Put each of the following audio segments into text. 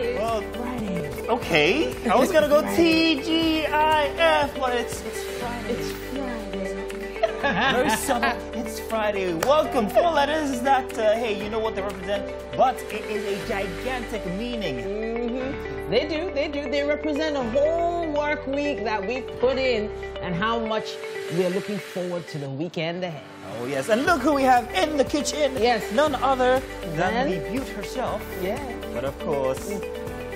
Well, Friday. okay. I was gonna go TGIF, but it's Friday. It's Friday. Very subtle. It's Friday. Welcome. 4 letters that, hey, you know what they represent, but it is a gigantic meaning. They do. They represent a whole work week that we've put in and how much we're looking forward to the weekend ahead. Oh, yes. And look who we have in the kitchen. Yes. None other than the Beaut herself. Yeah. But of course...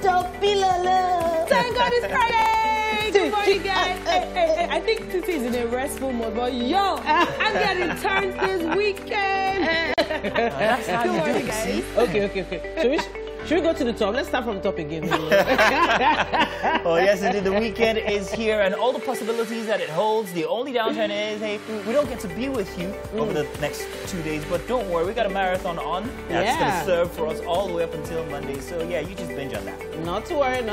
Topilala. Thank God it's Friday! Good morning, guys. Hey, I think Titi is in a restful mode, but yo, I'm getting turns this weekend. That's how you do it, see? Okay. Should we go to the top? Let's start from the top again. Oh, yes, indeed. The weekend is here and all the possibilities that it holds. The only downside is, hey, we don't get to be with you over the next 2 days. But don't worry, we got a marathon on. That's going to serve for us all the way up until Monday. So, yeah, you just binge on that. Not to worry.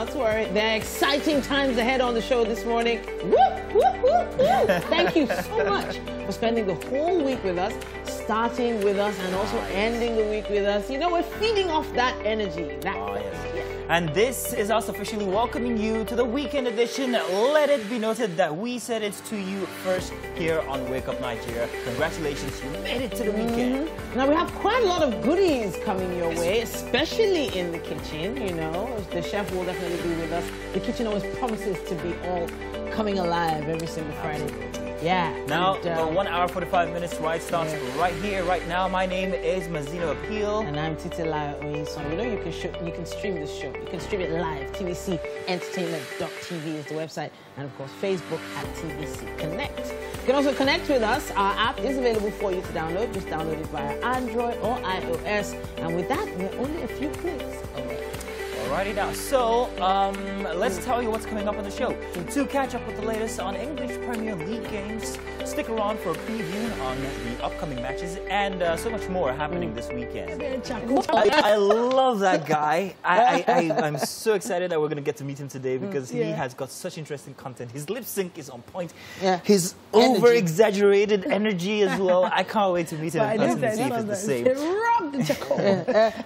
There are exciting times ahead on the show this morning. Whoop, whoop, whoop, whoop. Thank you so much for spending the whole week with us, starting with us, and also ending the week with us. You know, we're feeding off that energy. Oh, yes. And this is us officially welcoming you to the weekend edition. Let it be noted that we said it to you first here on Wake Up Nigeria. Congratulations, you made it to the weekend. Now, we have quite a lot of goodies coming your way, especially in the kitchen, you know. The chef will definitely be with us. The kitchen always promises to be all coming alive every single Friday. Yeah. Now, the 1 hour, 45 minutes ride starts right here, right now. My name is Mazino Appeal. And I'm Titilayo Oyinson. You know, you can stream this show. You can stream it live. tvcentertainment.tv is the website. And, of course, Facebook at TVC Connect. You can also connect with us. Our app is available for you to download. Just download it via Android or iOS. And with that, we're only a few clicks away. Alrighty now, so let's tell you what's coming up on the show. To catch up with the latest on English Premier League games, stick around for a preview on the upcoming matches and so much more happening this weekend. I love that guy. I'm so excited that we're going to get to meet him today because he has got such interesting content. His lip sync is on point. Yeah. His over-exaggerated energy as well. I can't wait to meet him in person and see if it's the same.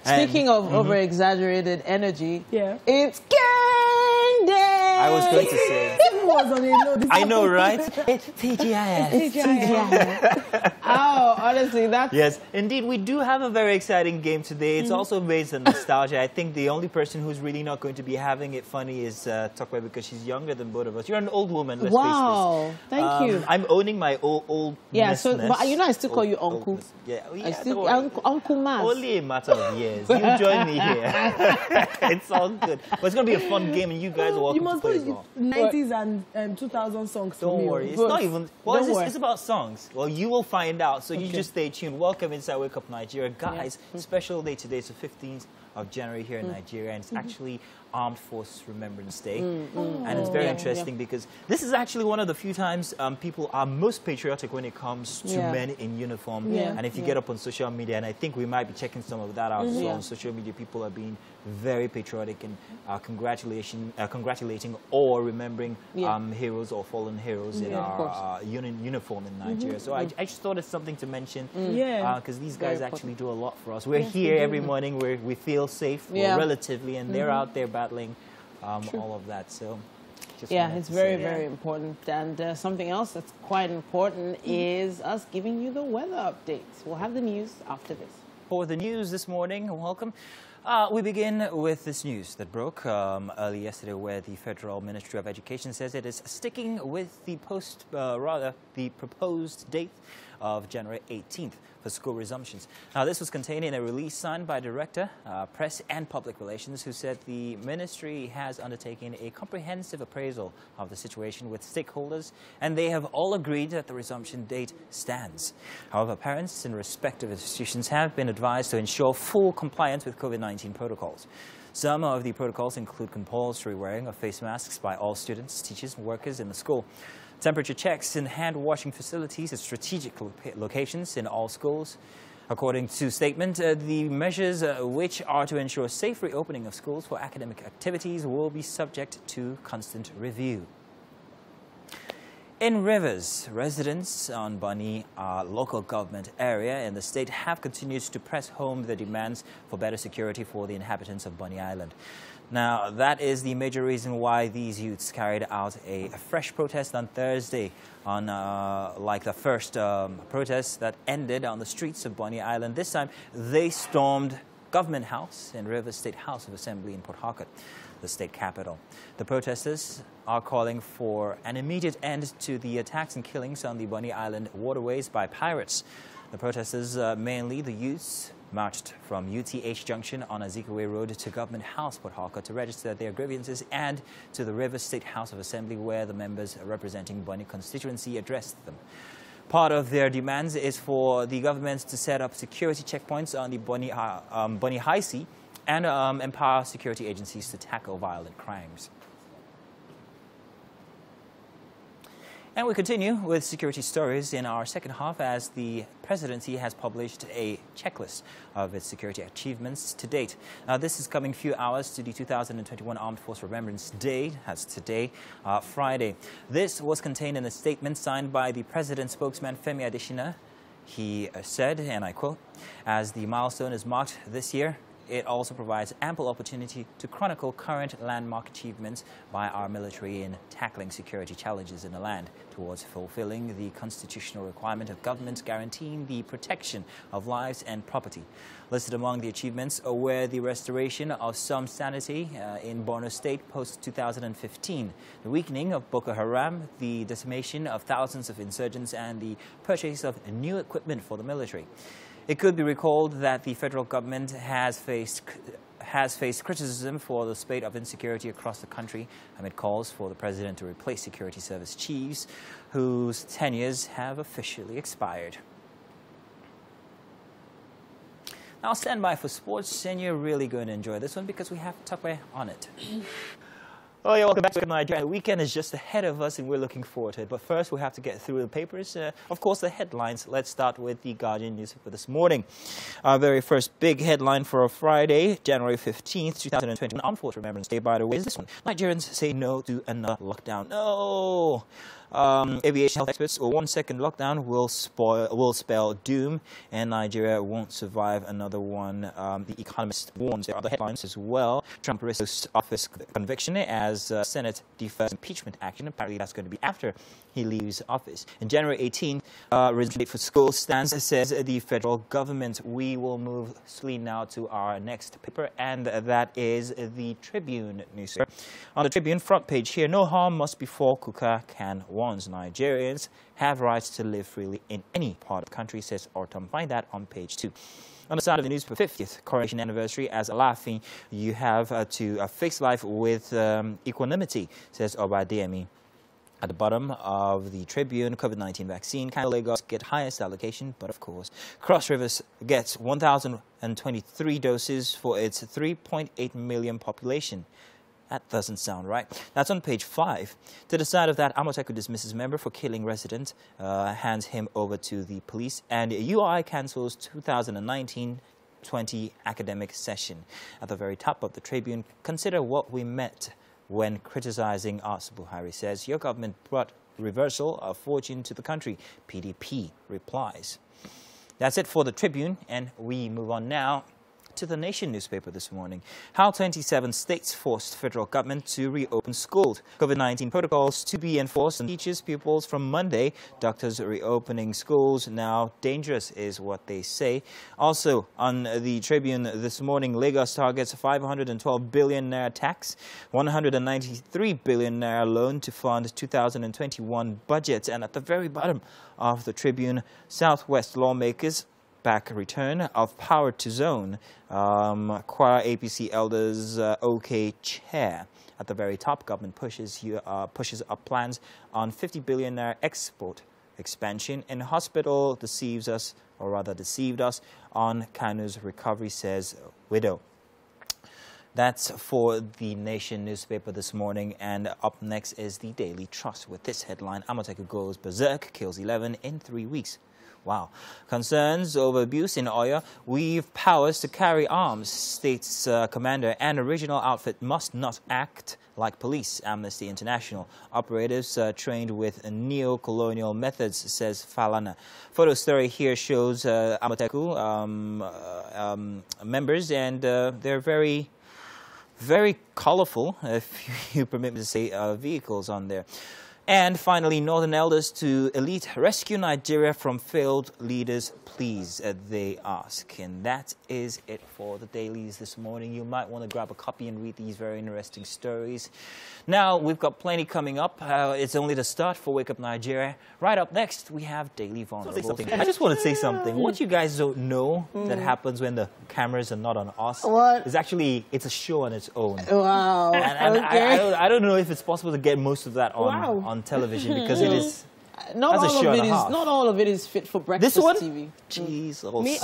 Speaking of over-exaggerated energy, it's game day! I was going to say. I know, right? It's TGIF. Oh, honestly, that's... Yes, indeed, we do have a very exciting game today. It's also based on nostalgia. I think the only person who's really not going to be having it funny is Tokwe because she's younger than both of us. You're an old woman, let's face this. Thank you. I'm owning my old so, but you know, I still call you Uncle. I still, Uncle Mas. Only a matter of years. You join me here. It's all good. But it's going to be a fun game and you guys are welcome to play as well. 90s and 2000 songs. Don't worry. It's not even... Well, it's about songs. Well, you will find out. So you just stay tuned. Welcome inside Wake Up Nigeria. Guys, special day today. It's the 15th of January here in Nigeria. And it's actually Armed Forces Remembrance Day. And it's very interesting because this is actually one of the few times people are most patriotic when it comes to men in uniform. And if you get up on social media, and I think we might be checking some of that out as well on social media, people are being very patriotic and congratulating or remembering heroes or fallen heroes in our uniform in Nigeria. So I just thought it's something to mention because these guys actually do a lot for us. We're here every morning where we feel safe relatively, and they're out there battling all of that. So it's very important. And something else that's quite important is us giving you the weather updates. We'll have the news after this. For the news this morning, welcome. We begin with this news that broke early yesterday, where the Federal Ministry of Education says it is sticking with the proposed date of January 18th for school resumptions. Now, this was contained in a release signed by Director, Press and Public Relations, who said the ministry has undertaken a comprehensive appraisal of the situation with stakeholders, and they have all agreed that the resumption date stands. However, parents in respective institutions have been advised to ensure full compliance with COVID-19 protocols. Some of the protocols include compulsory wearing of face masks by all students, teachers, and workers in the school, temperature checks in hand-washing facilities at strategic locations in all schools. According to statement, the measures which are to ensure safe reopening of schools for academic activities will be subject to constant review. In Rivers, residents on Bani, local government area in the state, have continued to press home the demands for better security for the inhabitants of Bani Island. Now, that is the major reason why these youths carried out a fresh protest on Thursday, like the first protest that ended on the streets of Bani Island. This time, they stormed Government House in Rivers State House of Assembly in Port Harcourt, the state capital. The protesters are calling for an immediate end to the attacks and killings on the Bani Island waterways by pirates. The protesters, mainly the youths, marched from UTH Junction on Azikiwe Road to Government House, Port Harcourt, to register their grievances, and to the Rivers State House of Assembly, where the members representing Bani constituency addressed them. Part of their demands is for the government to set up security checkpoints on the Bani High Sea and empower security agencies to tackle violent crimes. And we continue with security stories in our second half, as the presidency has published a checklist of its security achievements to date. Now, this is coming few hours to the 2021 Armed Force Remembrance Day, as today, Friday. This was contained in a statement signed by the president's spokesman, Femi Adesina. He said, and I quote, "As the milestone is marked this year, it also provides ample opportunity to chronicle current landmark achievements by our military in tackling security challenges in the land towards fulfilling the constitutional requirement of governments guaranteeing the protection of lives and property." Listed among the achievements were the restoration of some sanity in Borno State post-2015, the weakening of Boko Haram, the decimation of thousands of insurgents, and the purchase of new equipment for the military. It could be recalled that the federal government has faced criticism for the spate of insecurity across the country amid calls for the president to replace security service chiefs whose tenures have officially expired. Now, stand by for sports, and you're really going to enjoy this one because we have Tupperware on it. Oh yeah, welcome back to Nigeria. The weekend is just ahead of us and we're looking forward to it. But first, we have to get through the papers. Of course, the headlines. Let's start with the Guardian newspaper this morning. Our very first big headline for Friday, January 15th, 2021. Armed Force Remembrance Day, by the way, is this one. Nigerians say no to another lockdown. No! Aviation health experts, 1 second lockdown will spell doom, and Nigeria won't survive another one. The Economist warns. There are other headlines as well. Trump risks office conviction as Senate defers impeachment action. Apparently, that's going to be after he leaves office. In January 18th, resumption date for school stands, says the federal government. We will move swiftly now to our next paper, and that is the Tribune newspaper. On the Tribune front page here, no harm must befall Kuka Can warns Nigerians have rights to live freely in any part of the country, says Ortom. Find that on page 2. On the side of the newspaper, 50th coronation anniversary as Alaafin, you have to fix life with equanimity, says Obademi. At the bottom of the Tribune, COVID-19 vaccine, Kano Lagos get highest allocation, but of course, Cross Rivers gets 1,023 doses for its 3.8 million population. That doesn't sound right. That's on page 5. To the side of that, Amoteku dismisses member for killing resident, hands him over to the police, and UI cancels 2019-20 academic session. At the very top of the Tribune, consider what we meant when criticizing us, Buhari says. Your government brought reversal of fortune to the country. PDP replies. That's it for the Tribune, and we move on now to the Nation newspaper this morning. How 27 states forced federal government to reopen schools. COVID-19 protocols to be enforced on teachers, pupils from Monday. Doctors reopening schools now dangerous is what they say. Also on the Tribune this morning, Lagos targets 512 billion naira tax, 193 billion naira loan to fund 2021 budget. And at the very bottom of the Tribune, Southwest lawmakers back return of power to zone. Kwara APC elders OK chair. At the very top, government pushes up plans on 50 billion naira export expansion, and hospital deceived us on Kanu's recovery, says widow. That's for the Nation newspaper this morning, and up next is the Daily Trust with this headline: Amoteku goes berserk, kills 11 in 3 weeks. Wow. Concerns over abuse in Oyo weave powers to carry arms. State's commander and original outfit must not act like police. Amnesty International. Operatives trained with neo-colonial methods, says Falana. Photo story here shows Amoteku members, and they're very colorful, if you permit me to say, vehicles on there. And finally, Northern elders to elite rescue Nigeria from failed leaders, please, they ask. And that is it for the dailies this morning. You might want to grab a copy and read these very interesting stories. Now, we've got plenty coming up. It's only the start for Wake Up Nigeria. Right up next, we have Daily Vulnerable. I just want to say something. What you guys don't know that happens when the cameras are not on us is actually, it's a show on its own. Wow. And Okay. I don't know if it's possible to get most of that on television, because it is Not that's a all show of and it a is half. not all of it is fit for breakfast This one? TV. Jeez, Me,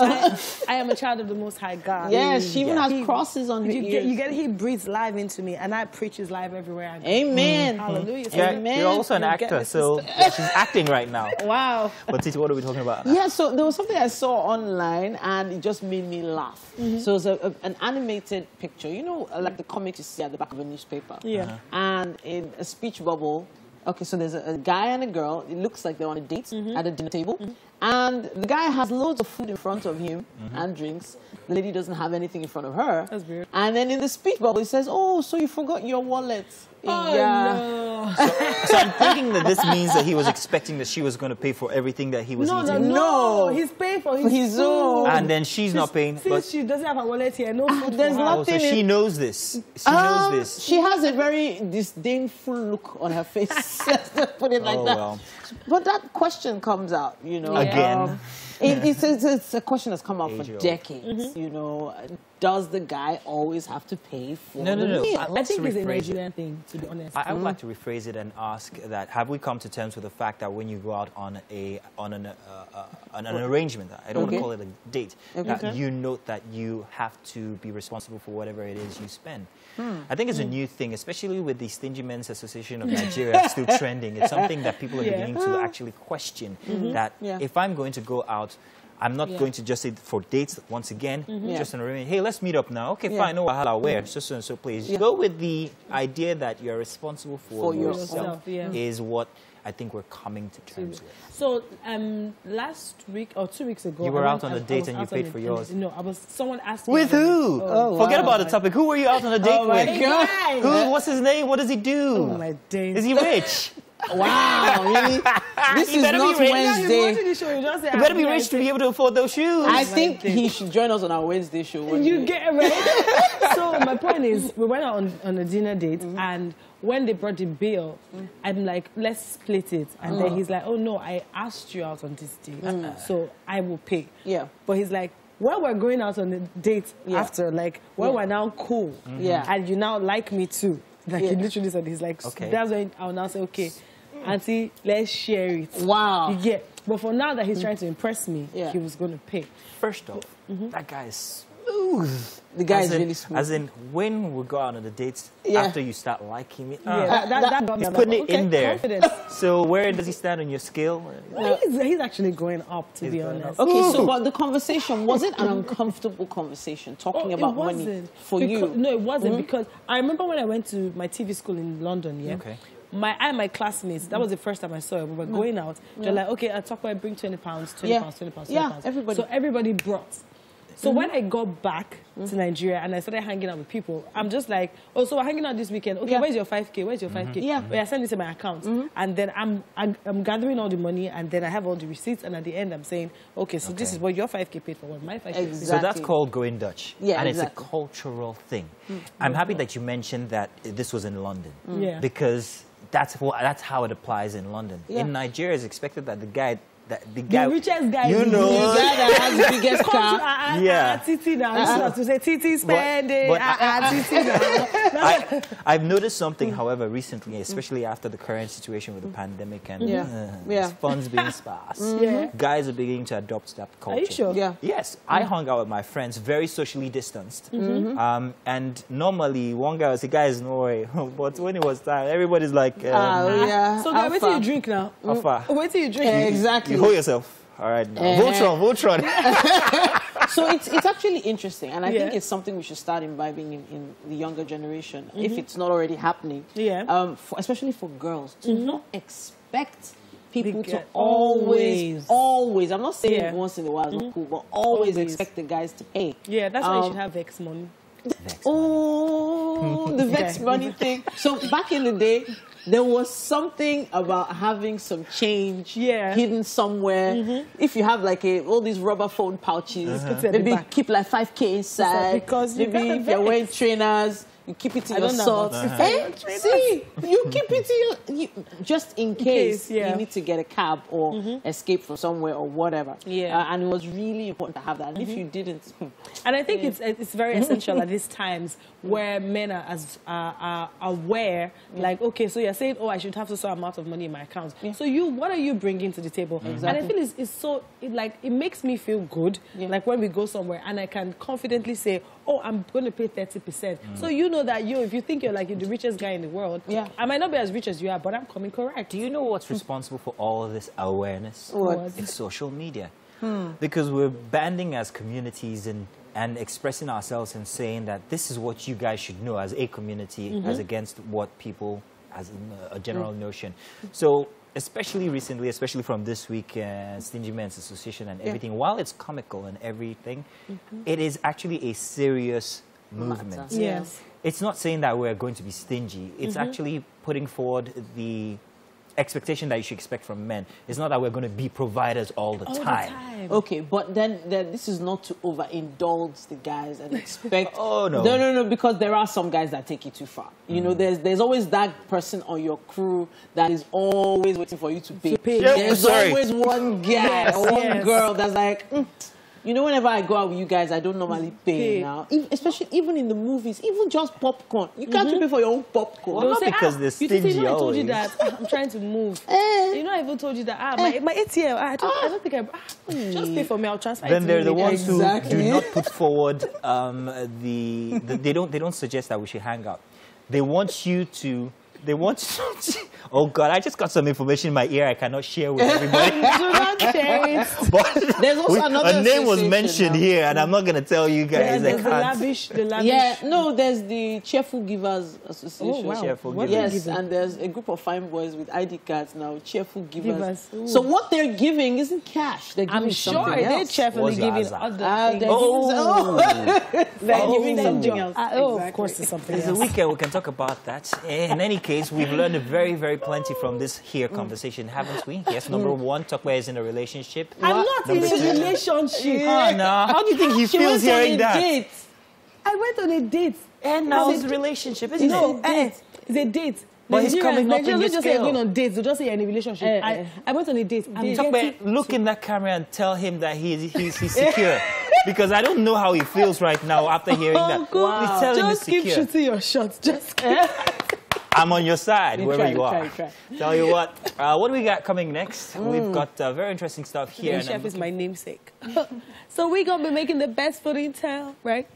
I am a child of the Most High God. Yeah, she even Yeah. has crosses on her ears. You get he breathes live into me, and I preach his live everywhere I go. Amen. Hallelujah. So Amen. You're also an You get actor, it, so she's acting right now. Wow. But Titi, what are we talking about? Yeah, so there was something I saw online and it just made me laugh. So it was an animated picture, you know, like the comics you see at the back of a newspaper. Yeah. And in a speech bubble, okay, so there's a guy and a girl. It looks like they're on a date at a dinner table. And the guy has loads of food in front of him and drinks. The lady doesn't have anything in front of her. That's weird. And then in the speech bubble, it says, oh, so you forgot your wallet. Oh, no. So I'm thinking that this means that he was expecting that she was going to pay for everything that he was eating. No. He's paying for his own. food. And then she's not paying. Since But she doesn't have a wallet here, no food there's for her. oh, so nothing she in- knows this. She knows this. She has a very disdainful look on her face. Let's put it like Oh, that. well. But that question comes out, you know. Again. It's a question that's come out for Age-old. decades, you know. Does the guy always have to pay for No. the meal? I Let's think it's a rephrase it. Nigerian thing, to be honest. I would like to rephrase it and ask that: have we come to terms with the fact that when you go out on an arrangement, I don't want to call it a date, that you note that you have to be responsible for whatever it is you spend? I think it's a new thing, especially with the Stingy Men's Association of Nigeria still trending. It's something that people are beginning to actually question. That if I'm going to go out, I'm not going to just say for dates once again, just an arrangement. Hey, let's meet up now. Okay, fine, no wahala, where? So and so, please. Go with the idea that you're responsible for yourself. Is what I think we're coming to terms with. So last week or 2 weeks ago, You were I out on a date and you paid for yours. No, someone asked me. With who? Forget about the topic. Who were you out on a date Oh my with? God. Who? What's his name? What does he do? Oh my days. Is he rich? Wow, really? This You is better be not rich. Wednesday. You better be rich to be able to afford those shoes. I think he should join us on our Wednesday show. one You day. get it right. So my point is, we went out on a dinner date, and when they brought the bill, I'm like, let's split it. And then he's like, oh no, I asked you out on this date, so I will pay. Yeah. But he's like, when we're going out on a date after, like when we're now cool, and you now like me too. Like he literally said, he's like, Okay. that's when I'll now say, okay, auntie, let's share it. Wow. You get. But for now that he's trying to impress me, he was going to pay. First off, that guy is smooth. The guy As is in- really smooth. As in, when we go out on the dates, Yeah. after you start liking me, Yeah, that got me. he's I'm putting like, it in okay, there. confidence. So where does he stand on your scale? He's actually going up, to He's be going honest. up. Okay, so but the conversation, was it an uncomfortable conversation talking Oh, about it money wasn't. for you? No, it wasn't, because I remember when I went to my TV school in London, Okay. My classmates, that was the first time I saw it. We were going out. They're like, okay, I'll talk about bring £20, £20. Yeah, everybody. So everybody brought. So when I got back to Nigeria and I started hanging out with people, I'm just like, oh, so we're hanging out this weekend. Okay, where's your 5K? Where's your 5K? Yeah. Oh, yeah, send it to my account. And then I'm gathering all the money, and then I have all the receipts, and at the end I'm saying, okay, so this is what your 5K paid for, what my 5K paid for. Exactly. So that's called going Dutch. Yeah, and exactly. it's a cultural thing. I'm happy that you mentioned that this was in London. Yeah. Because that's how it applies in London. Yeah. In Nigeria, it's expected that the guy, The richest guy you in the know, world. The guy that has the biggest Come car. Yeah. to Titi now. You have to say Titi spending. but Titi now. I've noticed something, however, recently, especially after the current situation with the pandemic and funds being sparse. Guys are beginning to adopt that culture. Are you sure? Yeah. Yes, I hung out with my friends, very socially distanced. And normally, one guy would say, guys, no way. But when it was time, everybody's like, Yeah. So, guy, wait till you drink now. Alpha. Wait till you drink. Exactly. You hold yourself. All right, now. Voltron. So it's actually interesting, and I Yeah. think it's something we should start imbibing in the younger generation, if it's not already happening. Yeah. Especially for girls, to not expect people to Get- always. I'm not saying Yeah. once in a while is not cool, but always expect the guys to pay. Yeah, that's why you should have Vex money. Oh, the Vex Okay. money thing. So back in the day, there was something about having some change hidden somewhere. If you have like all these rubber phone pouches, Put it at the maybe back. keep like 5K inside. Because you maybe got if you're Vex. wearing trainers, you keep it in I your don't know socks. about See, you keep it in your, just in case yeah. you need to get a cab or escape from somewhere or whatever. Yeah. And it was really important to have that. And if you didn't, And I think it's very essential at these times where men are aware, like, okay, so you're saying, oh, I should have so amount of money in my account. So what are you bringing to the table? Exactly. And I feel it makes me feel good, like when we go somewhere and I can confidently say, oh, I'm going to pay 30%. So you know that if you think you're like the richest guy in the world, I might not be as rich as you are, but I'm coming correct. Do you know what's responsible for all of this awareness? What? It's social media. Because we're banding as communities and expressing ourselves and saying that this is what you guys should know as a community as against what people as a general notion. So especially recently, especially from this week, Stingy Men's Association and everything, while it's comical and everything, it is actually a serious movement. Yes. It's not saying that we're going to be stingy. It's actually putting forward the expectation that you should expect from men. It's not that we're going to be providers all the time. Okay, but then this is not to overindulge the guys and expect. Oh, no. No, because there are some guys that take it too far. You know, there's always that person on your crew that is always waiting for you to pay. There's always one guy or one girl that's like, you know, whenever I go out with you guys, I don't normally pay now. Especially even in the movies, even just popcorn. You can't pay for your own popcorn. Well, not because they're stingy I told you always. that I'm trying to move. You know, I even told you that my ATM. I don't think just pay for me. I'll transfer. Then it they're to the you ones who Exactly. do not put forward they don't suggest that we should hang out. They want you to. Oh God! I just got some information in my ear I cannot share with everybody. Do not share it. But There's also another a name was association mentioned now. here, and I'm not going to tell you guys. There's I the can't. lavish. Yeah, no, there's the Cheerful Givers Association. Oh, wow. Cheerful What Givers. are Yes, they giving? and there's a group of fine boys with ID cards now, Cheerful Givers. Givers. Ooh. So what they're giving isn't cash. They're giving I'm sure something they're else. cheerfully What's your giving hazard? other They're things. they're giving something else. Oh, of course, it's something It's a else. weekend. We can talk about that. In any case, we've learned very, very plenty from this here conversation, haven't we? Yes. Number one, Tokwe is in a relationship. I'm not in Number a two. relationship. Oh no! How do you think he She feels went on hearing a that? date. I went on a date. And now it's a relationship, isn't No, it? it's a date. But he's coming up in Nigerians your just say scale. going on dates. They just say you're in a relationship. I went on a date. I'm Tokwe, getting- look in that camera and tell him that he's secure. Because I don't know how he feels right now after hearing that. God. Please tell him he's Just keep secure. shooting your shots. Just keep. I'm on your side, wherever you are. Try. Tell you what do we got coming next? We've got very interesting stuff here. The and chef I'm is my namesake. So we're going to be making the best food in town, right?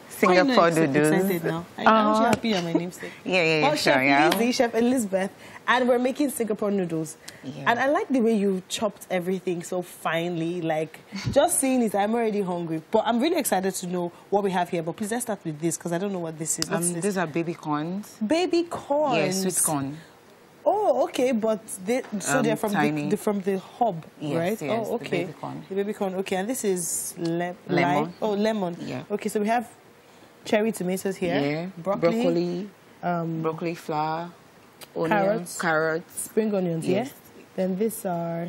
Singapore excited doodles. now. I'm happy you're my namesake. Yeah, Oh, sure, Chef yeah. Lizzie, Chef Elizabeth, and we're making Singapore noodles. Yeah. And I like the way you chopped everything so finely. Like, just seeing it, I'm already hungry. But I'm really excited to know what we have here. But please, let's start with this, because I don't know what this is. What's this? These are baby corns. Baby corn. Yeah, sweet corn. Oh, okay, but they're from tiny. from the hub, Yes, right? yes, Oh, the okay. baby corn. The baby corn. Okay, and this is Lemon. lime. Oh, lemon. Yeah. Okay, so we have cherry tomatoes here. Yeah, Broccoli. broccoli flour, Carrots. carrots. Spring onions. Yes. Yeah. Then these are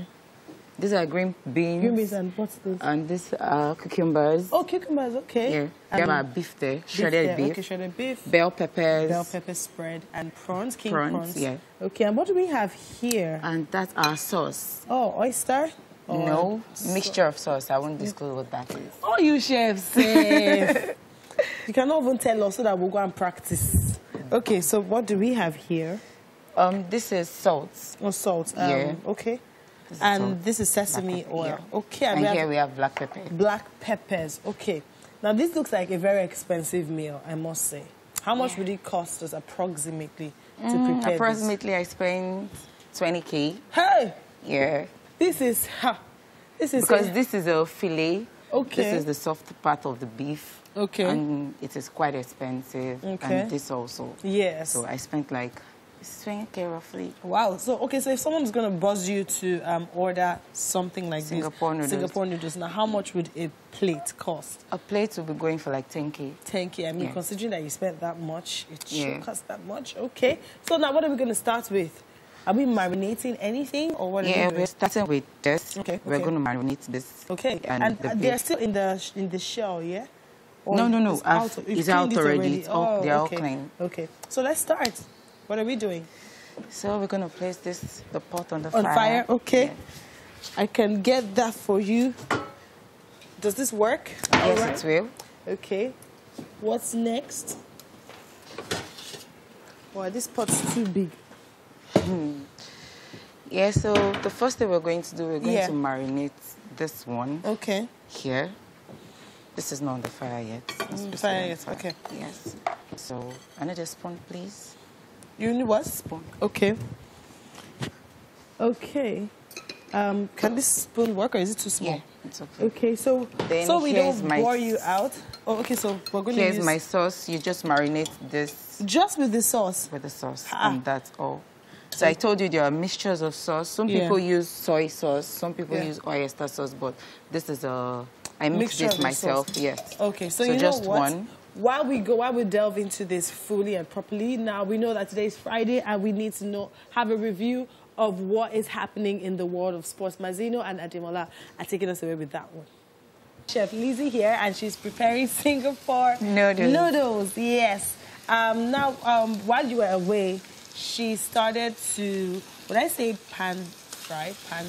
These are green beans. green beans and what's this? And these are cucumbers. Oh, cucumbers. Okay. Yeah. We have our beef there, shredded beef. Okay, shredded beef. Bell peppers. Bell pepper spread and prawns, king prawns. yeah. Okay, and what do we have here? And that's our sauce. Oh, oyster. Oh, No, mixture of sauce. I won't disclose what that is. Oh, you chefs. Safe. You cannot even tell us so that we'll go and practice. Okay, so what do we have here? This is salt. Oh, salt. Yeah. Okay. This is And salt. this is sesame Black pepper, oil. yeah. Okay, And we here have we have black pepper. black peppers. Okay. Now, this looks like a very expensive meal, I must say. How much would it cost us approximately to prepare Approximately, I spent 20K. this? Hey! Yeah. This is, This is because this is a fillet. Okay. This is the soft part of the beef. Okay. And it is quite expensive. Okay. And this also. Yes. So I spent like 20K roughly. Wow. So, okay, so if someone's going to buzz you to order something like Singapore this, noodles. Singapore noodles, now how much would a plate cost? A plate will be going for like 10K. 10K. I mean, Yeah. considering that you spent that much, it should Yeah. cost that much. Okay. So now what are we going to start with? Are we marinating anything or what are we Yeah, doing? we're starting with this. Okay, We're okay. going to marinate this. Okay. And the they're beef. still in the shell, yeah? Or No. It's out, you've It's out cleaned it already. It's all, they're all okay. clean. Okay. So let's start. What are we doing? So we're going to place the pot on the On fire? Okay. Yeah. I can get that for you. Does this work? Yes, Alright. it will. Okay. What's next? Wow, this pot's too big. Yeah, so the first thing we're going to do, we're going Yeah. to marinate this one Okay. here. This is not on the fire yet. It's supposed to be fire on the yet, okay. Yes. So another spoon, please. You need what? Spoon. Okay. Okay. Can this spoon work or is it too small? Yeah, it's okay. Okay, so Then so we here's don't my- bore you out. Oh, okay, so we're going to Here's use my sauce. You just marinate this just with the sauce. with the sauce, Ah. and that's all. So I told you there are mixtures of sauce. Some Yeah. people use soy sauce, some people Yeah. use oyster sauce, but this is I mix Mixture this of the myself. sauce. Yes. Okay, so So you just know what? one. While we delve into this fully and properly, now we know that today is Friday and we need to have a review of what is happening in the world of sports. Mazino and Ademola are taking us away with that one. Chef Lizzie here, and she's preparing Singapore Noodles. Noodles, yes. Now, while you were away, she started to, would I say pan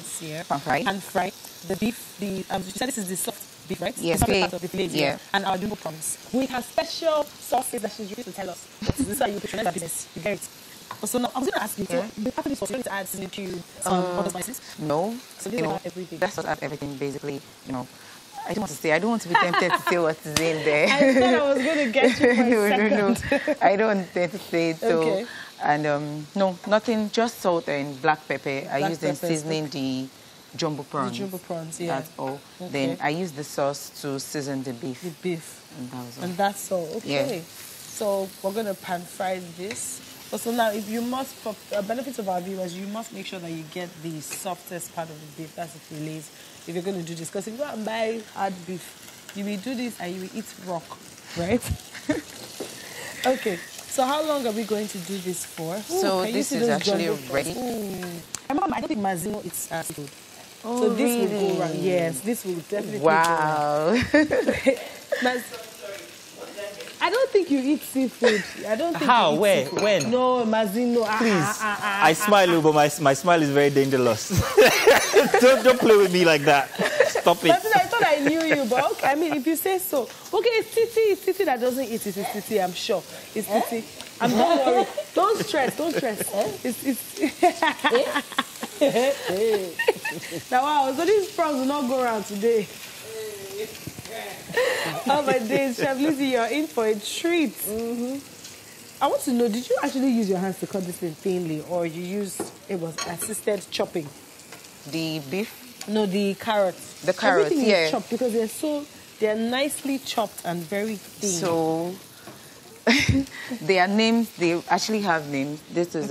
sear? Pan fry. The beef, she said this is the soft beef, right? Yes, The soft fillet. part of the fillet, Yeah. And our jumbo prawns. With her special sauces that she's used to tell us. This is how you patronize her business. You get it. So now, I was going to ask you, Yeah. so after this sauce, you need to add seasoning cube, other spices? No. So these are everything. That's what everything basically, I don't want to be tempted to say what's in there. I thought I was going to get you for a second. No. I don't intend to say it. So, Okay. And no, nothing, just salt and black pepper. I Black use them peppers, seasoning the jumbo prawns. The jumbo prawns, yeah. That's all. Okay. Then I use the sauce to season the beef. The beef. And that was all. And that's all. Okay. Yeah. So we're going to pan fry this. But so now, if you must, for benefits of our viewers, you must make sure that you get the softest part of the beef. That's the fillets. If you're going to do this, because if you go and buy hard beef, you will do this and you will eat rock, right? Okay. So how long are we going to do this for? Ooh, So can you this see is those actually jumbo prawns? ready. Ooh. I remember, I don't think Mazino eats seafood. Oh, So this will really? go around. Yes, this will definitely go Wow. around. I don't think you eat seafood. I don't think How? you eat Where? seafood. When? No, Mazino. Please. I smile, but my smile is very dangerous. don't play with me like that. Stop it. I thought I knew you, but okay, I mean, if you say so. Okay, it's Titi that doesn't eat it. It's Titi, I'm sure. It's Titi. Don't worry. Don't stress. Now, wow, so these prawns will not go around today. Oh my days, Chef Lizzie, you're in for a treat. I want to know, did you actually use your hands to cut this thing thinly, or it was assisted chopping? The beef? No, the carrots. The carrots, Everything yeah. is chopped because they're nicely chopped and very thin. So their names, they actually have names. This is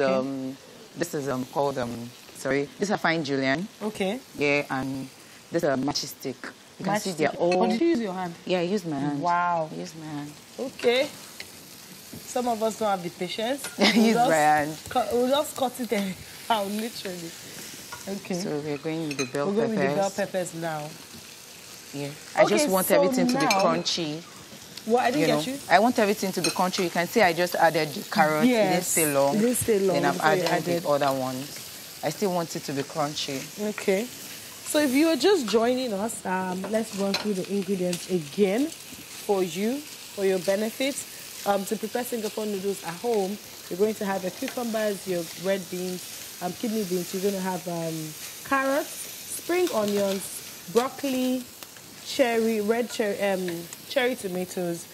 called this is a fine julienne. Okay. Yeah, and this is a matchstick. You can see they're all. Or did you use your hand? Yeah, I used my hand. Wow. I used my hand. Okay. Some of us don't have the patience. I used my hand. We'll just cut it out, literally. Okay. So we're going with the bell We're peppers. going with the bell peppers now. Yeah. I Okay, just want so everything to be now- crunchy. What? I didn't get you. I want everything to be crunchy. You can see I just added the carrots. It didn't Yes. stay long. It didn't stay long Then I've before you added added. the other ones. I still want it to be crunchy. Okay. So if you are just joining us, let's run through the ingredients again for you, for your benefit. To prepare Singapore noodles at home, you're going to have your cucumbers, your red beans, kidney beans. You're going to have carrots, spring onions, broccoli, cherry tomatoes,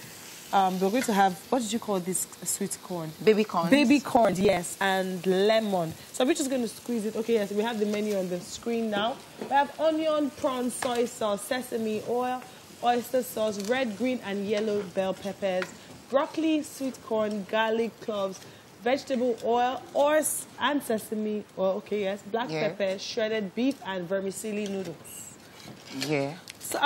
we're going to have, what did you call this sweet corn? Baby corn. Baby corn, yes, and lemon. So we're just going to squeeze it. Okay, yes, we have the menu on the screen now. We have onion, prawn, soy sauce, sesame oil, oyster sauce, red, green, and yellow bell peppers, broccoli, sweet corn, garlic, cloves, vegetable oil, and sesame oil. Okay, yes, black pepper, shredded beef, and vermicelli noodles. Yeah. So,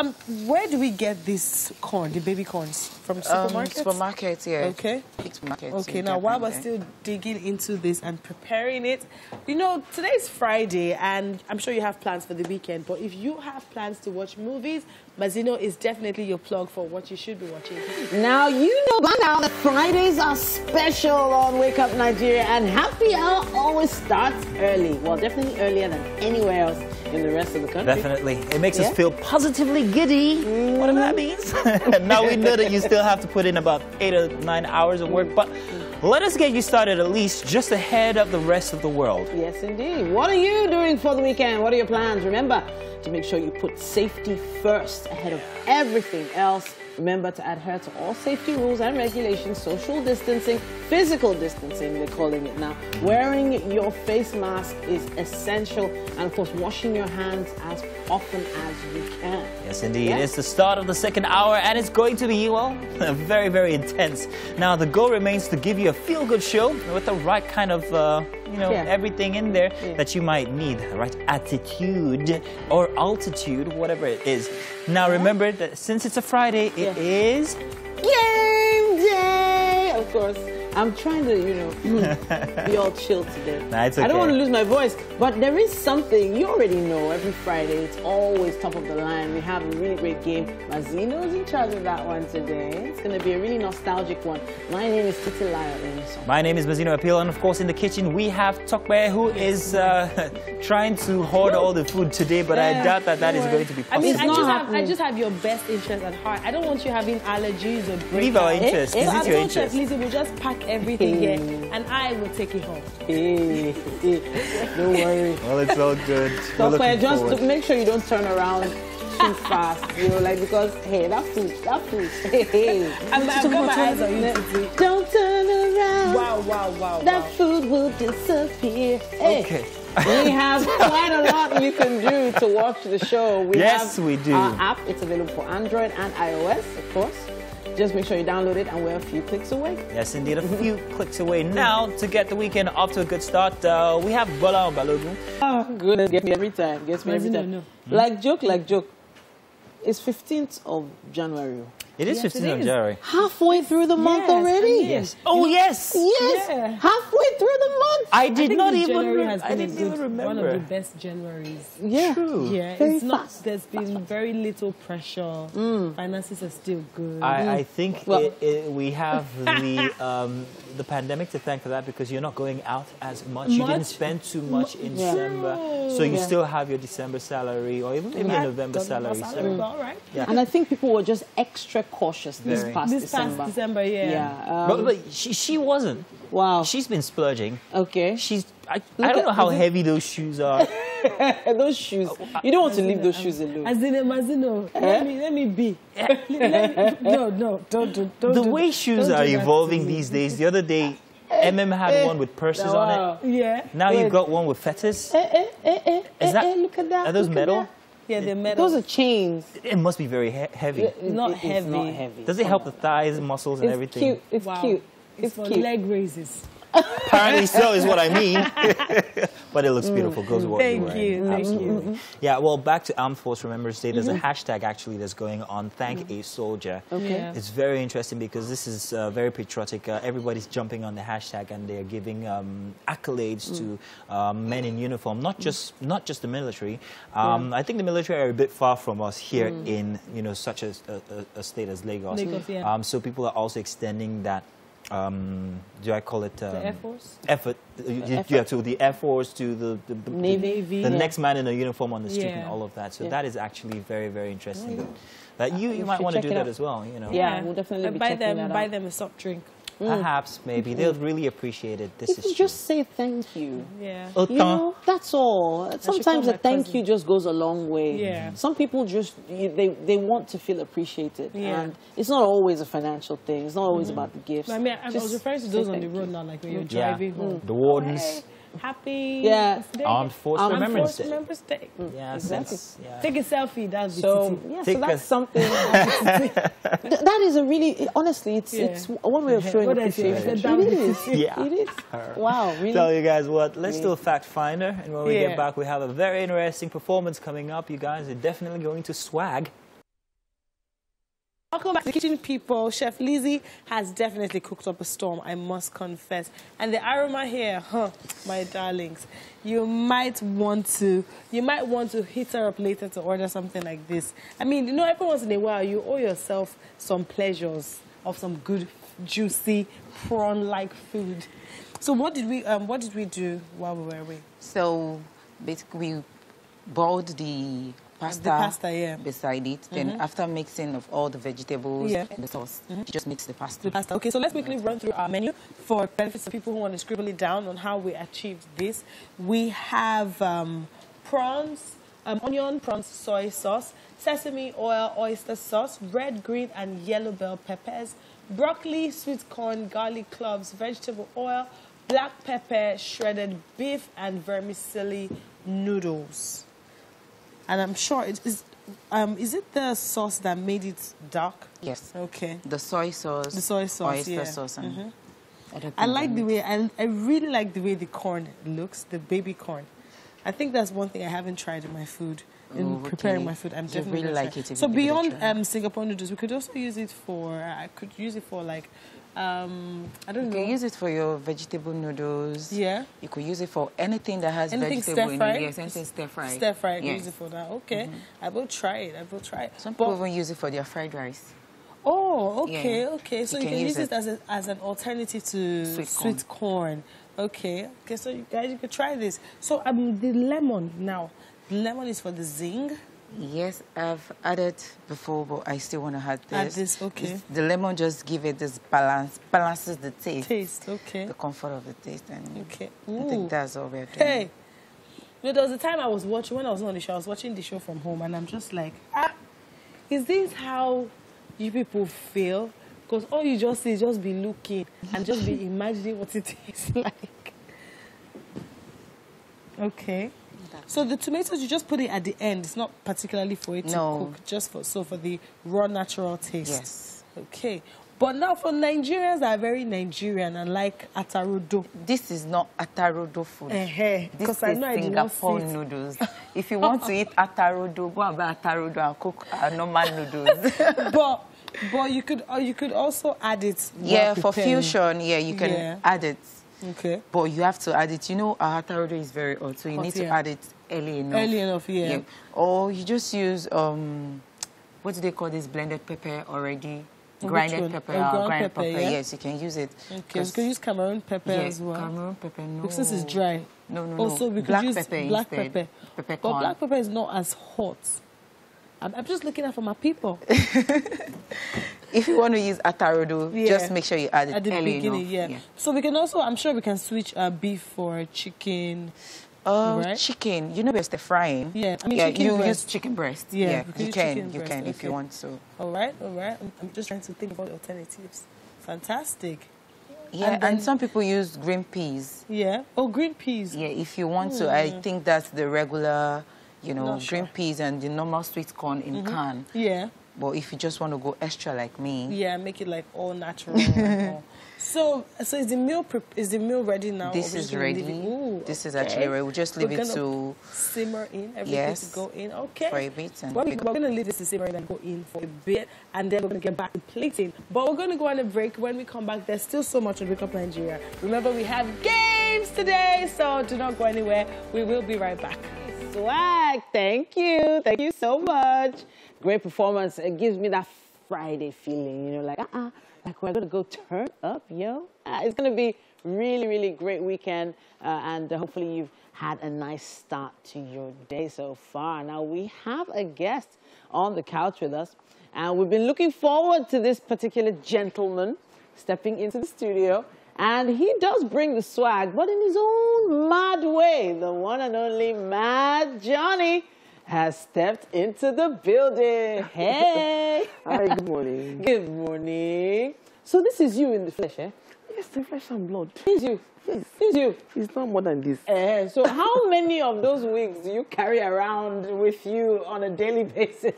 where do we get this corn, the baby corns? From supermarkets? Supermarkets, yeah. Okay. Supermarkets. Okay, now while we're still digging into this and preparing it, you know, today's Friday, and I'm sure you have plans for the weekend, but if you have plans to watch movies, Mazino is definitely your plug for what you should be watching. Now, you know by now that Fridays are special on Wake Up Nigeria, and happy hour always starts early. Well, definitely earlier than anywhere else in the rest of the country. Definitely. It makes us feel positively giddy, whatever that means. Now we know that you still have to put in about 8 or 9 hours of work, but let us get you started at least just ahead of the rest of the world. Yes, indeed. What are you doing for the weekend? What are your plans? Remember to make sure you put safety first ahead of everything else. Remember to adhere to all safety rules and regulations, social distancing, physical distancing, they're calling it now. Wearing your face mask is essential. And, of course, washing your hands as often as you can. Yes, indeed. It's the start of the second hour, and it's going to be, well, very, very intense. Now, the goal remains to give you a feel-good show with the right kind of, everything in there that you might need. The right attitude or altitude, whatever it is. Now, remember that since it's a Friday, it is game day! Of course. I'm trying to, be all chill today. Nah, it's okay. I don't want to lose my voice, but there is something you already know. Every Friday, it's always top of the line. We have a really great game. Mazino is in charge of that one today. It's going to be a really nostalgic one. My name is Titi Lyle. My name is Mazino Appeal, and of course in the kitchen we have Tokwe, who is trying to hoard all the food today, but I doubt that is going to be possible. I just have your best interest at heart. I don't want you having allergies or breakouts. Leave our interest. Is it your interest? Lizzie will just pack everything here, and I will take it home. Don't worry. Well, it's all good. Tokwe, just make sure you don't turn around too fast, because that food. I've got my eyes on you today. Don't turn around. Wow. That food will disappear. Okay. We have quite a lot you can do to watch the show. We do. Our app, it's available for Android and iOS, of course. Just make sure you download it, and we're a few clicks away. Yes, indeed, a few clicks away. Now, to get the weekend off to a good start, we have Bola Balogun. Oh, goodness, gets me every time. No. Like joke. It's 15th of January. It is 15th of January. Halfway through the month already? Yes. Oh, yes. Yes. Yeah. Halfway through the month. I didn't even remember. One of the best Januaries. Yeah. True. Yeah, Very it's not. fast. There's been very little pressure. Finances are still good. I think we have the pandemic to thank for that, because you're not going out as much. You didn't spend too much in December, so you still have your December salary, or even maybe a November salary. So. All right. Yeah. And I think people were just extra cautious this past December. Yeah. But she wasn't. Wow. She's been splurging. Okay. I don't know how heavy those shoes are. Those shoes. You don't want to leave those shoes alone. Mazino, let me be. No, don't. The way shoes are evolving these days. The other day, had one with purses on it. Yeah. Now you've got one with fetters. Is that? Look at that. Are those metal? Yeah, they're metal. Those are chains. It must be very heavy. Not It's not heavy. heavy. Does it help the thighs, muscles, and everything? Cute. It's Wow. cute. It's for cute. leg raises. Apparently so is what I mean. But it looks beautiful. Goes with what you're wearing. Thank you. Yeah, well, back to Armed Force Remembrance Day. There's a hashtag actually that's going on, Thank a Soldier. Okay. Yeah. It's very interesting because this is very patriotic. Everybody's jumping on the hashtag, and they're giving accolades to men in uniform, not just the military. I think the military are a bit far from us here in such a state as Lagos. So people are also extending that. Do I call it the Air Force? Effort. To the Air Force, to the Navy. the next man in a uniform on the street, Yeah. and all of that. So that is actually very, very interesting. That you might want to do that as well. Yeah, we'll definitely be checking that out. Buy them a soft drink. perhaps, maybe, they'll really appreciate it. This If is you true. just say thank you. Yeah. You know, that's all. Sometimes call a my thank cousin. you just goes a long way. Yeah. Some people just, they want to feel appreciated. Yeah. And it's not always a financial thing. It's not always about the gifts. I mean, I was Just referring to say those on the thank you. road now, like when you're Yeah. driving home. The wardens. Hey, happy Yeah. Armed Force Remembrance Day. Remembrance Day. Yeah, Exactly. yeah. Take a selfie. That's the So, TT. yeah, Take so that's a- something. That is a really, honestly, it's one way of showing What I say, appreciation. I said It is. Yeah. It is. Wow, really? Tell you guys what, let's do a fact finder, and when we Yeah. get back, we have a very interesting performance coming up. You guys are definitely going to swag. Welcome back to the kitchen, people. Chef Lizzie has definitely cooked up a storm, I must confess. And the aroma here, my darlings, you might want to hit her up later to order something like this. I mean, you know, every once in a while, you owe yourself some pleasures of some good, juicy, prawn-like food. So what did we do while we were away? So basically, we boiled the pasta, yeah. beside it. Then after mixing of all the vegetables Yeah. and the sauce, you just mix the pasta. The pasta. Okay, so let's quickly run through our menu for benefits of people who want to scribble it down on how we achieved this. We have prawns, onion, prawns, soy sauce, sesame oil, oyster sauce, red, green, and yellow bell peppers, broccoli, sweet corn, garlic cloves, vegetable oil, black pepper, shredded beef, and vermicelli noodles. And I'm sure it is it the sauce that made it dark? Yes. Okay. The soy sauce, The soy sauce, oyster yeah. sauce, and other I things like in the it. way, I really like the way the corn looks, the baby corn. I think that's one thing I haven't tried in my food, in preparing my food. I'm You definitely really gonna like try. it if So you give it a beyond try. Singapore noodles, we could also use it for, I could use it for like, I don't You know. can use it for your vegetable noodles. Yeah. You could use it for anything that has Anything vegetable in stir-fried? it. Yes, anything stir-fried. Stir fried, Yes. use it for that. Okay. I will try it. I will try it. Some But- people even use it for their fried rice. Oh, okay, Yeah. okay. So You you can can use use it as an alternative to Sweet corn. Okay, okay. So you guys, you could try this. So the lemon now. The lemon is for the zing. Yes, I've added before, but I still want to add this. Add this, okay. The lemon just give it this balance, balances the taste. Taste, okay. The comfort of the taste. And Okay. I Ooh. think that's all we're doing. Hey, you know, there was a time I was watching, when I was on the show, I was watching the show from home, and I'm just like, is this how you people feel? Because all you just see is just be looking and just be imagining what it is like. Okay. So the tomatoes, you just put it at the end. It's not particularly for it to cook, just for the raw natural taste. Yes. Okay. But now for Nigerians that are very Nigerian and like atarodo. This is not atarodo food. This This I is know I did not see Singapore it. noodles. If you want to eat atarodo, go and buy atarodo and cook normal noodles. but you could also add it. Yeah, while for preparing. fusion, yeah, you can add it. Okay. But you have to add it. You know, our atarodo is very hot, so you Hot, need to yeah. add it early enough. Early enough, yeah. Or you just use, what do they call this blended pepper already? Which Grinded one? pepper. Oh, ground grinded pepper, pepper. yeah? Yes, you can use it. Okay. We could use Cameroon pepper Yeah, as well. Cameroon pepper, no. Because this is dry. No. Also, we could Black use pepper black instead. pepper. But Peppercorn. black pepper is not as hot. I'm just looking out for my people. If you want to use atarodo, just make sure you add it at the early beginning. enough. Yeah. So we can also, I'm sure we can switch beef for chicken. Right? Chicken. You know we're stir frying. Yeah, I mean, yeah, chicken you breast. use chicken breast. Yeah, we could you use can. chicken You breast, can if you okay. want to. All right. I'm just trying to think about the alternatives. Fantastic. Yeah, and some people use green peas. Yeah. Oh, green peas. Yeah, if you want to, I think that's the regular, you know, Not green sure. peas and the normal sweet corn in can. Yeah. But if you just want to go extra like me, Yeah, make it like all natural. and all. So is the meal ready now? this or we is just gonna leave ready. it? Ooh, This is okay. actually ready. We'll just leave We're it gonna to simmer in. Everything Yes. to go in. Okay. for a bit. And Well, we're going to leave this to simmer in and go in for a bit, and then we're going to get back to plating. But we're going to go on a break. When we come back, there's still so much on Wake Up Nigeria. Remember, we have games today, so do not go anywhere. We will be right back. Swag, thank you so much. Great performance. It gives me that Friday feeling, you know, like like we're gonna go turn up, yo. It's gonna be really great weekend, and hopefully you've had a nice start to your day so far. Now we have a guest on the couch with us, and we've been looking forward to this particular gentleman stepping into the studio. And he does bring the swag, but in his own mad way. The one and only Mad Johnny has stepped into the building. Hey! Hi, good morning. Good morning. So this is you in the flesh, eh? Yes, the flesh and blood. It's you. Yes. It's you. It's not more than this. So how many of those wigs do you carry around with you on a daily basis?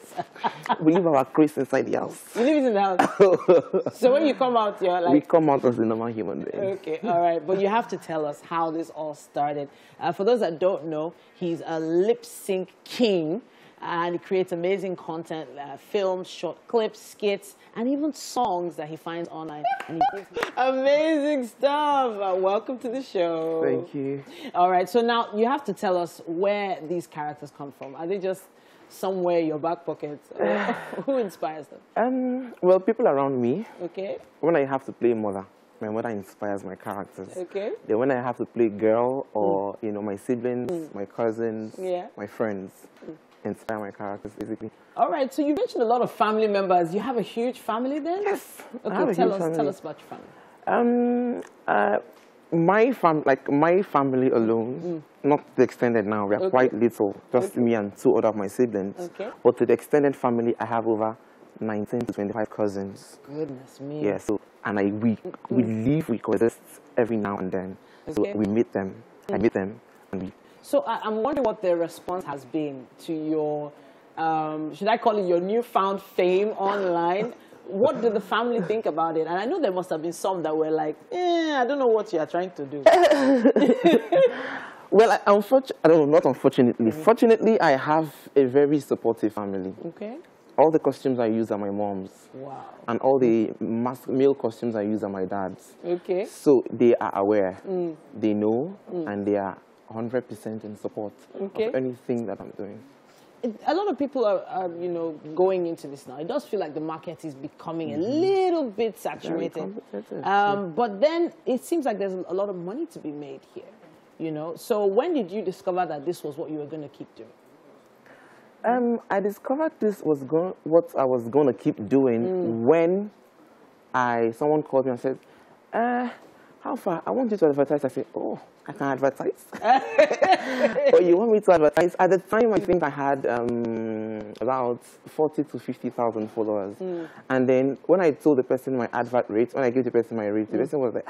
We leave our craze inside the house. You leave it in the house. So when you come out, you're like... We come out as a normal human being. Okay, all right. But you have to tell us how this all started. For those that don't know, he's a lip sync king. And he creates amazing content, films, short clips, skits, and even songs that he finds online. And he gives amazing stuff. Welcome to the show. Thank you. All right, so now you have to tell us where these characters come from. Are they just somewhere in your back pocket? Who inspires them? Well, people around me. Okay. When I have to play mother, my mother inspires my characters. Okay. Then when I have to play girl or, you know, my siblings, my cousins, my friends, inspire my characters, basically. All right, so you mentioned a lot of family members. You have a huge family then? Yes. Okay, tell us about your family. My family alone, not the extended now, we are quite little, just me and 2 other of my siblings. Okay. But to the extended family, I have over 19 to 25 cousins. Goodness me. Yeah, so, and we live, we coexist every now and then. So we meet them, I meet them, and we... So I'm wondering what the response has been to your, should I call it your newfound fame online? What did the family think about it? And I know there must have been some that were like, I don't know what you are trying to do. Well, I don't know, not unfortunately. Fortunately, I have a very supportive family. Okay. All the costumes I use are my mom's. Wow. And all the male costumes I use are my dad's. Okay. So they are aware. They know, and they are 100% in support of anything that I'm doing. A lot of people are, you know, going into this now. It does feel like the market is becoming a little bit saturated. But then it seems like there's a lot of money to be made here, you know. So when did you discover that this was what you were going to keep doing? I discovered this was what I was going to keep doing when someone called me and said, how far? I want you to advertise. I said, oh, I can advertise. Oh, you want me to advertise? At the time, I think I had about 40 to 50,000 followers. And then when I told the person my advert rate, when I gave the person my rate, the person was like,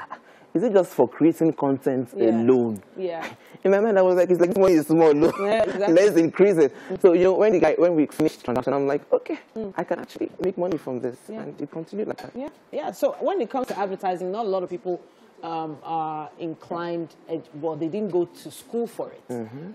is it just for creating content alone? Yeah. In my mind, I was like, it's like, money is small. No? Yeah, exactly. Let's increase it. So, you know, when we finished the transaction, I'm like, okay, I can actually make money from this. And it continued like that. Yeah. Yeah. So when it comes to advertising, not a lot of people are inclined, well, they didn't go to school for it,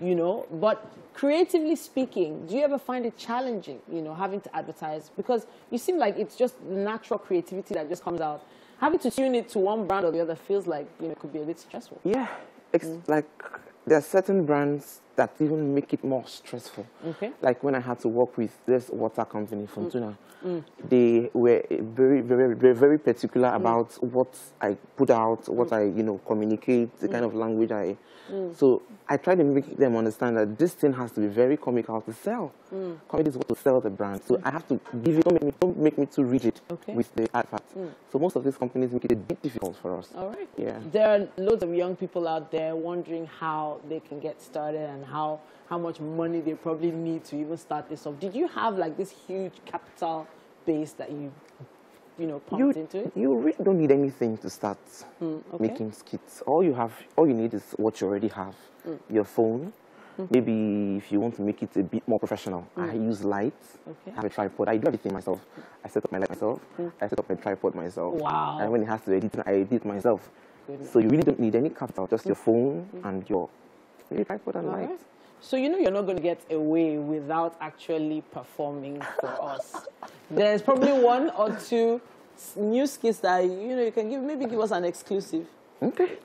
you know, but creatively speaking, do you ever find it challenging, you know, having to advertise? Because you seem like it's just natural creativity that just comes out. Having to tune it to one brand or the other feels like, you know, it could be a bit stressful. Yeah, it's like there are certain brands that even make it more stressful. Okay. Like when I had to work with this water company from Tuna, they were very, very, very, very particular about what I put out, what I, you know, communicate, the kind of language I. So I try to make them understand that this thing has to be very comical to sell. Comedy is what to sell the brand. So I have to give it, don't make me too rigid with the advert. So most of these companies make it a bit difficult for us. All right. Yeah. There are loads of young people out there wondering how they can get started and how much money they probably need to even start this off. Did you have like this huge capital base that you know, pumped into it? You really don't need anything to start making skits. All you need is what you already have. Your phone. Maybe if you want to make it a bit more professional, I use lights. I have a tripod. I do everything myself. I set up my light myself. I set up my tripod myself. Wow. And when it has to edit, I edit myself. Goodness. So you really don't need any capital, just your phone and your tripod and lights. Right. So you know you're not going to get away without actually performing for us. There's probably one or two new skits that, you know, you can give us an exclusive. Okay.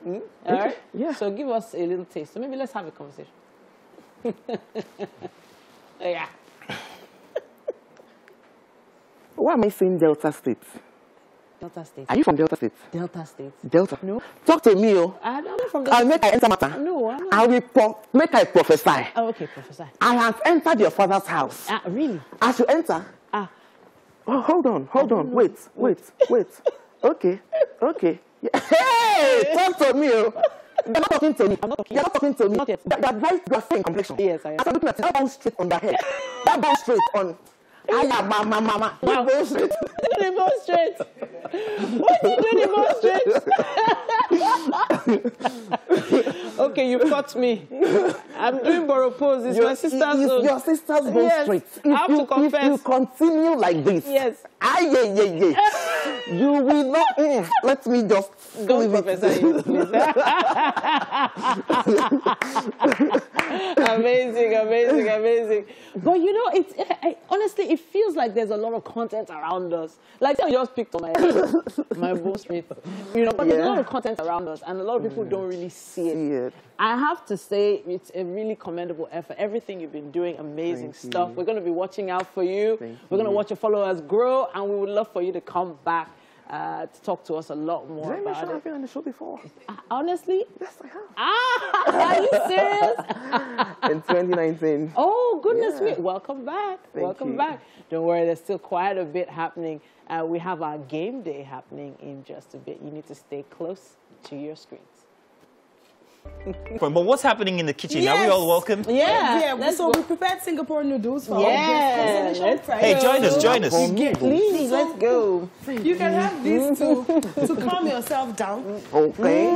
All right? Yeah. So give us a little taste. So maybe let's have a conversation. Yeah. Why am I saying Delta State? Delta State. Are you from Delta State? Delta State. Delta? No. Talk to me, oh. I'm not from Delta. I'll make I enter matter. No, I'm not. I will make I prophesy. Oh, okay, prophesy. I have entered your father's house. Really? As you enter. Oh, hold on. Wait. Okay. Hey, talk to me. You're not talking to me. I'm not talking. You're not talking to me. Not yet. You're right. You're fair in complexion. Yes, I am. As I'm looking at it, that bounce straight on the head. That bounce straight on. Mama. That bounce straight. Demonstrate. What did you demonstrate? Okay, you caught me. I'm doing borough pose. It's my sister's own. Your sister's bone Yes. straight. I have to confess. If you continue like this, Yes. you will not. Let me just Don't leave it. professor you, please. Amazing. But you know, honestly, it feels like there's a lot of content around us. Like I just picked on my bone straight. You know, but there's a lot of content around us, and a lot of people don't really see it. I have to say, it's a really commendable effort. Everything you've been doing, amazing stuff. We're going to be watching out for you. We're going to watch your followers grow, and we would love for you to come back to talk to us a lot more about it. I've been on the show before. Honestly? Yes, I have. Are you serious? In 2019. Oh, goodness me. Welcome back. Thank you. Back. Don't worry, there's still quite a bit happening. We have our game day happening in just a bit. You need to stay close to your screens. But what's happening in the kitchen? Are we all welcome? Yeah, so we prepared Singapore noodles for our guests. Hey, join us. Please, let's go. You can have these to calm yourself down. Okay.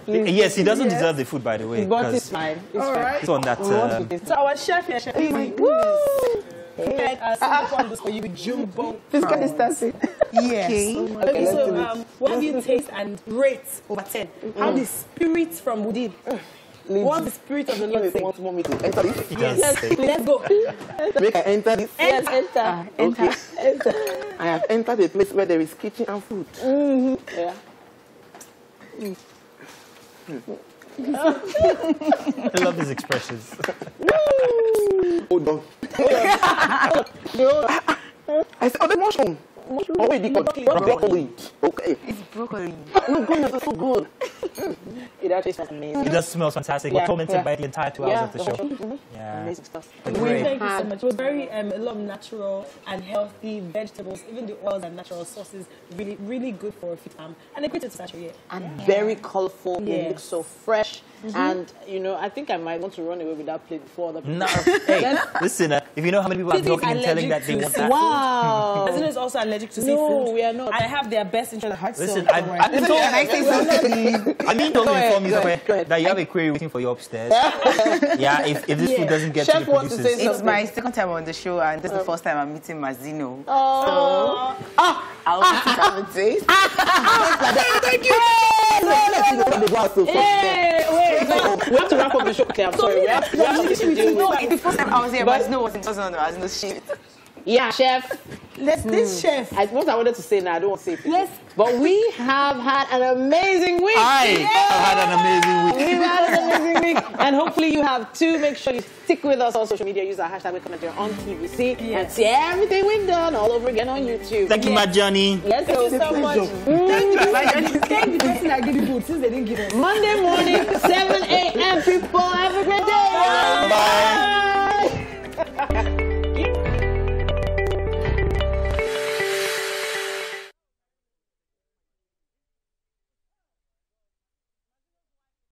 Yes, he doesn't deserve the food, by the way. But it's fine. It's All fine. right. It's on that. So our chef here, Oh my goodness. prepared Singapore noodles for you with jumbo. Please get it started. Yes. Okay, So what do you taste and rate over 10? How the spirit from within? What's the spirit of the Lord saying? Want me to enter this? Yes, let's go. Make I enter this? Yes, enter. Okay. I have entered a place where there is kitchen and food. Yeah. I love these expressions. Hold on. I said, the mushroom. Oh, wait, broccoli. Okay. It's broccoli. No, goodness, it's so good. It actually smells amazing. It does smell fantastic. Yeah, We're tormented by the entire 2 hours of the show. Yeah. Amazing stuff. Great. Thank you so much. It was very a lot of natural and healthy vegetables, even the oils and natural sauces, really good for a fit and a great to saturate. And very colorful. It Yes. looks so fresh. And, you know, I think I might want to run away with that plate before other people. No, hey, listen, if you know how many people are Titi is talking and telling that they allergic want to that. Wow. President is also allergic to No, seafood. we are not. I have their best interest at heart. Listen, so I don't worry. been told, Can I say something? I mean, don't inform you go ahead. that you have a query waiting for you upstairs. Yeah, if this food doesn't get Chef to the wants to producers. say It's my second time on the show, and this is the first time I'm meeting Mazino. Oh. I'll have a taste. Thank you. Hey, wait. We have to wrap up the show quickly. I'm sorry. We have to deal No, with. it's the first time I was here, but Mazino wasn't on Mazino's shit. Yeah, chef. This chef. What I wanted to say now, I don't want to say it. Yes. But we have had an amazing week. I've had an amazing week. We've had an amazing week. And hopefully you have too. Make sure you stick with us on social media. Use our hashtag WeCommentary on TVC. And see everything we've done all over again on YouTube. Thank you, my Johnny. Let's go. Thank you so much. Thank you. Thank the person that gave you food since they didn't give us. Monday morning, 7 a.m. people.